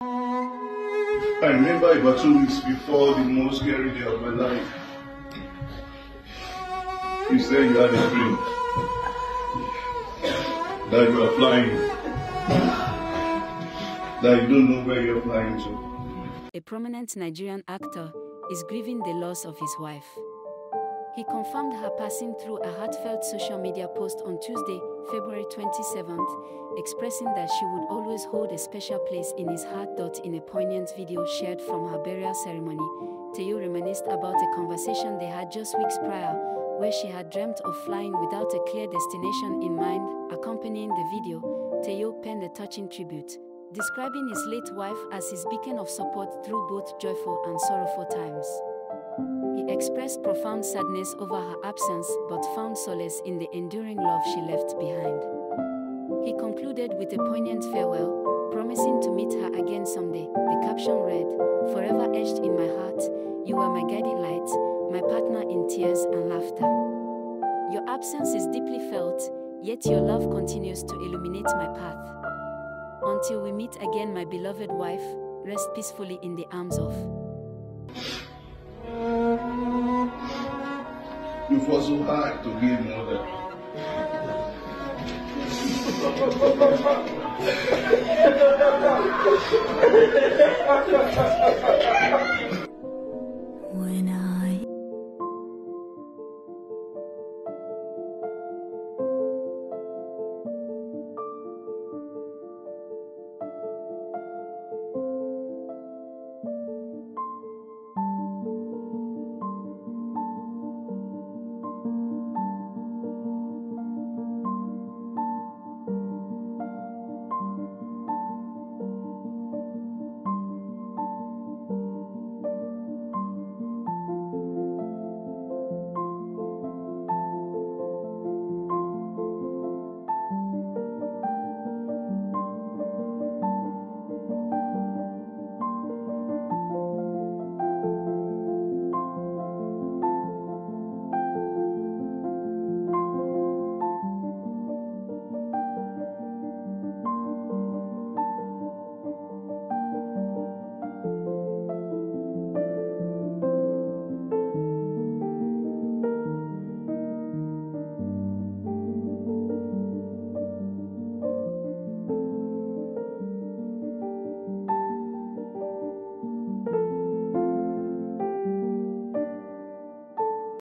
I remember about 2 weeks before the most scary day of my life. You said you had a dream that you are flying, that you don't know where you're flying to. A prominent Nigerian actor is grieving the loss of his wife. He confirmed her passing through a heartfelt social media post on Tuesday, February 27th, expressing that she would always hold a special place in his heart. In a poignant video shared from her burial ceremony, Teo reminisced about a conversation they had just weeks prior, where she had dreamt of flying without a clear destination in mind. Accompanying the video, Teo penned a touching tribute, describing his late wife as his beacon of support through both joyful and sorrowful times. He expressed profound sadness over her absence but found solace in the enduring love she left behind. He concluded with a poignant farewell, promising to meet her again someday. The caption read, "Forever etched in my heart, you are my guiding light, my partner in tears and laughter. Your absence is deeply felt, yet your love continues to illuminate my path. Until we meet again, my beloved wife, rest peacefully in the arms of..." You fought so hard to be a mother.